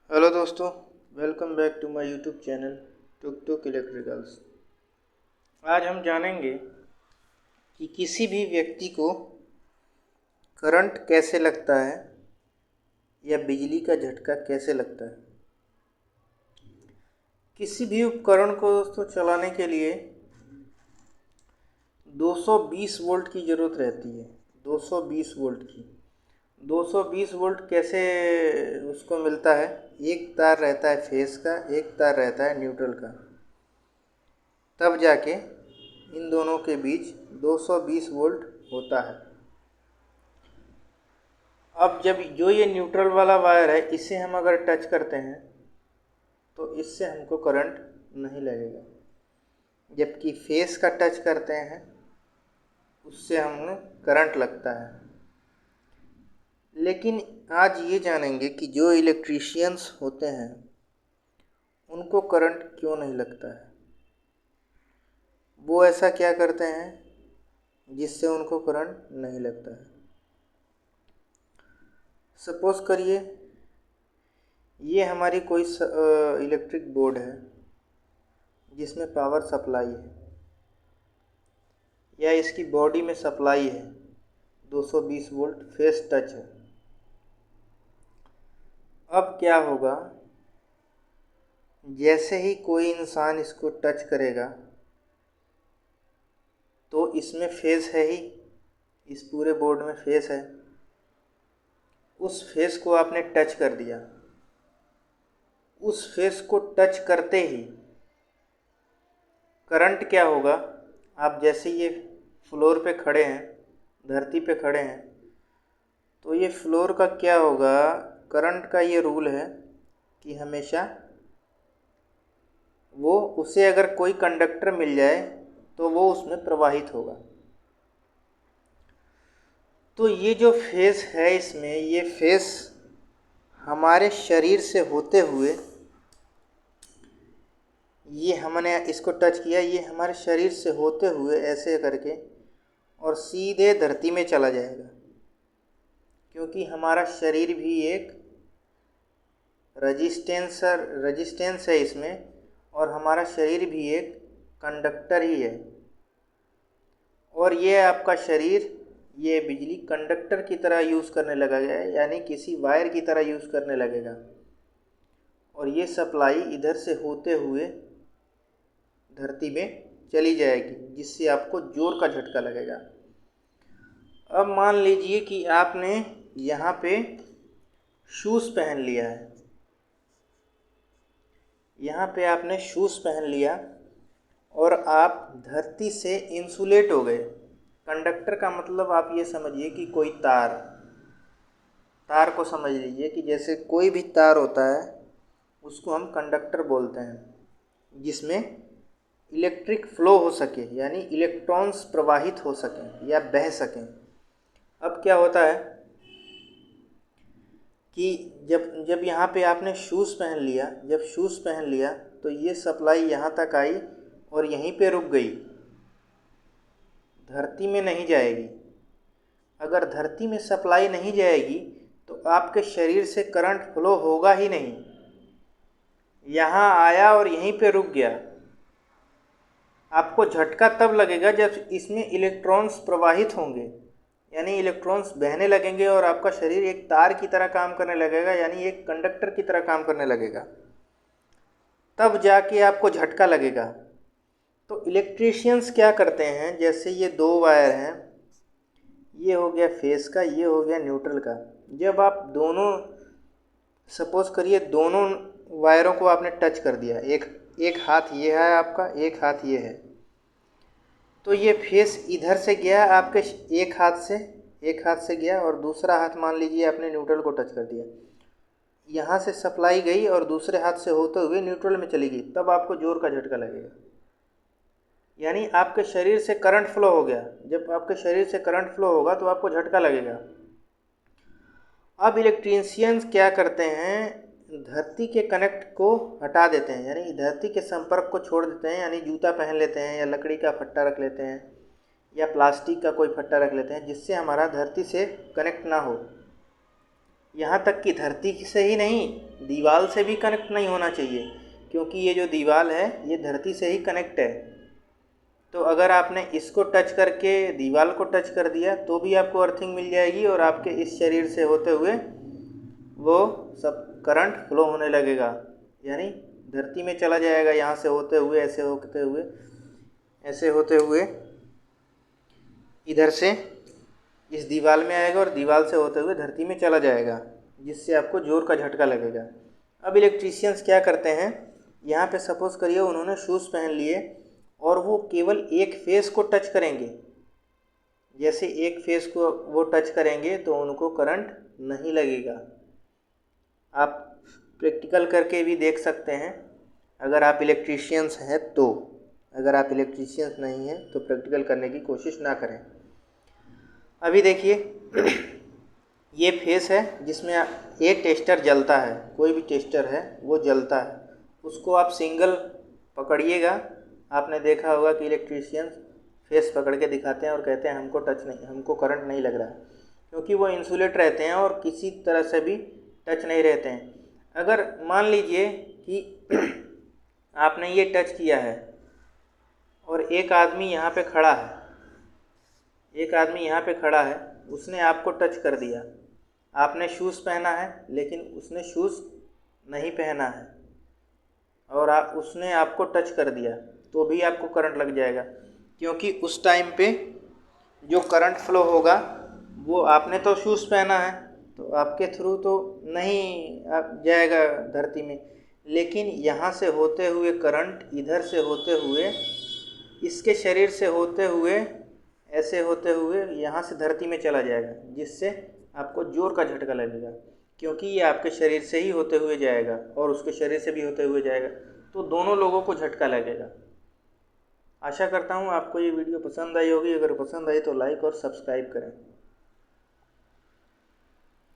Hello दोस्तों, welcome back to my YouTube channel Tuk Tuk Electricals. आज हम जानेंगे कि किसी भी व्यक्ति को करंट कैसे लगता है या बिजली का झटका कैसे लगता है। किसी भी उपकरण को दोस्तों चलाने के लिए 220 वोल्ट की ज़रूरत रहती है। 220 वोल्ट की 220 वोल्ट कैसे उसको मिलता है? एक तार रहता है फेस का, एक तार रहता है न्यूट्रल का, तब जाके इन दोनों के बीच 220 वोल्ट होता है। अब जब जो ये न्यूट्रल वाला वायर है, इसे हम अगर टच करते हैं तो इससे हमको करंट नहीं लगेगा, जबकि फेस का टच करते हैं उससे हमें करंट लगता है। लेकिन आज ये जानेंगे कि जो इलेक्ट्रीशियंस होते हैं उनको करंट क्यों नहीं लगता है, वो ऐसा क्या करते हैं जिससे उनको करंट नहीं लगता है। सपोज़ करिए ये हमारी कोई इलेक्ट्रिक बोर्ड है जिसमें पावर सप्लाई है, या इसकी बॉडी में सप्लाई है, 220 वोल्ट फेस टच है। अब क्या होगा, जैसे ही कोई इंसान इसको टच करेगा तो इसमें फेस है ही, इस पूरे बोर्ड में फेस है। उस फेस को आपने टच कर दिया, उस फेस को टच करते ही करंट क्या होगा, आप जैसे ये फ्लोर पे खड़े हैं, धरती पे खड़े हैं, तो ये फ्लोर का क्या होगा, करंट का ये रूल है कि हमेशा वो उसे अगर कोई कंडक्टर मिल जाए तो वो उसमें प्रवाहित होगा। तो ये जो फेस है, इसमें ये फेस हमारे शरीर से होते हुए, ये हमने इसको टच किया, ये हमारे शरीर से होते हुए ऐसे करके और सीधे धरती में चला जाएगा, क्योंकि हमारा शरीर भी एक रजिस्टेंस है इसमें, और हमारा शरीर भी एक कंडक्टर ही है। और ये आपका शरीर ये बिजली कंडक्टर की तरह यूज़ करने लगा है, यानी किसी वायर की तरह यूज़ करने लगेगा, और ये सप्लाई इधर से होते हुए धरती में चली जाएगी, जिससे आपको ज़ोर का झटका लगेगा। अब मान लीजिए कि आपने यहाँ पे शूज़ पहन लिया है, यहाँ पे आपने शूज़ पहन लिया और आप धरती से इंसुलेट हो गए। कंडक्टर का मतलब आप ये समझिए कि कोई तार को समझ लीजिए कि जैसे कोई भी तार होता है उसको हम कंडक्टर बोलते हैं, जिसमें इलेक्ट्रिक फ्लो हो सके, यानी इलेक्ट्रॉन्स प्रवाहित हो सकें या बह सकें। अब क्या होता है कि जब यहाँ पे आपने शूज़ पहन लिया, जब शूज़ पहन लिया तो ये सप्लाई यहाँ तक आई और यहीं पे रुक गई, धरती में नहीं जाएगी। अगर धरती में सप्लाई नहीं जाएगी तो आपके शरीर से करंट फ्लो होगा ही नहीं, यहाँ आया और यहीं पे रुक गया। आपको झटका तब लगेगा जब इसमें इलेक्ट्रॉन्स प्रवाहित होंगे, यानी इलेक्ट्रॉन्स बहने लगेंगे और आपका शरीर एक तार की तरह काम करने लगेगा, यानी एक कंडक्टर की तरह काम करने लगेगा, तब जाके आपको झटका लगेगा। तो इलेक्ट्रीशियंस क्या करते हैं, जैसे ये दो वायर हैं, ये हो गया फेस का, ये हो गया न्यूट्रल का। जब आप दोनों, सपोज़ करिए दोनों वायरों को आपने टच कर दिया, एक हाथ ये है आपका, एक हाथ ये है, तो ये फेस इधर से गया आपके एक हाथ से गया, और दूसरा हाथ मान लीजिए आपने न्यूट्रल को टच कर दिया, यहाँ से सप्लाई गई और दूसरे हाथ से होते हुए न्यूट्रल में चली गई, तब आपको ज़ोर का झटका लगेगा, यानी आपके शरीर से करंट फ्लो हो गया। जब आपके शरीर से करंट फ्लो होगा तो आपको झटका लगेगा। अब इलेक्ट्रीशियंस क्या करते हैं, धरती के कनेक्ट को हटा देते हैं, यानी धरती के संपर्क को छोड़ देते हैं, यानी जूता पहन लेते हैं या लकड़ी का फट्टा रख लेते हैं या प्लास्टिक का कोई फट्टा रख लेते हैं, जिससे हमारा धरती से कनेक्ट ना हो, यहाँ तक कि धरती से ही नहीं, दीवार से भी कनेक्ट नहीं होना चाहिए, क्योंकि ये जो दीवार है ये धरती से ही कनेक्ट है। तो अगर आपने इसको टच करके दीवार को टच कर दिया तो भी आपको अर्थिंग मिल जाएगी, और आपके इस शरीर से होते हुए वो सब करंट फ्लो होने लगेगा, यानी धरती में चला जाएगा। यहाँ से होते हुए ऐसे होते हुए इधर से इस दीवार में आएगा और दीवार से होते हुए धरती में चला जाएगा, जिससे आपको जोर का झटका लगेगा। अब इलेक्ट्रीशियंस क्या करते हैं, यहाँ पे सपोज करिए उन्होंने शूज़ पहन लिए और वो केवल एक फेस को टच करेंगे। जैसे एक फेस को वो टच करेंगे तो उनको करंट नहीं लगेगा। आप प्रैक्टिकल करके भी देख सकते हैं, अगर आप इलेक्ट्रीशियंस हैं तो। अगर आप इलेक्ट्रीशियंस नहीं हैं तो प्रैक्टिकल करने की कोशिश ना करें। अभी देखिए ये फेस है जिसमें ये टेस्टर जलता है, कोई भी टेस्टर है वो जलता है, उसको आप सिंगल पकड़िएगा। आपने देखा होगा कि इलेक्ट्रीशियन फेस पकड़ के दिखाते हैं और कहते हैं हमको करंट नहीं लग रहा है, क्योंकि वो इंसुलेट रहते हैं और किसी तरह से भी टच नहीं रहते हैं। अगर मान लीजिए कि आपने ये टच किया है और एक आदमी यहाँ पे खड़ा है, उसने आपको टच कर दिया। आपने शूज़ पहना है लेकिन उसने शूज़ नहीं पहना है और उसने आपको टच कर दिया तो भी आपको करंट लग जाएगा, क्योंकि उस टाइम पे जो करंट फ्लो होगा वो, आपने तो शूज़ पहना है तो आपके थ्रू तो नहीं जाएगा धरती में, लेकिन यहाँ से होते हुए करंट इधर से होते हुए इसके शरीर से होते हुए ऐसे होते हुए यहाँ से धरती में चला जाएगा, जिससे आपको जोर का झटका लगेगा, क्योंकि ये आपके शरीर से ही होते हुए जाएगा और उसके शरीर से भी होते हुए जाएगा, तो दोनों लोगों को झटका लगेगा। आशा करता हूँ आपको ये वीडियो पसंद आई होगी। अगर पसंद आई तो लाइक और सब्सक्राइब करें।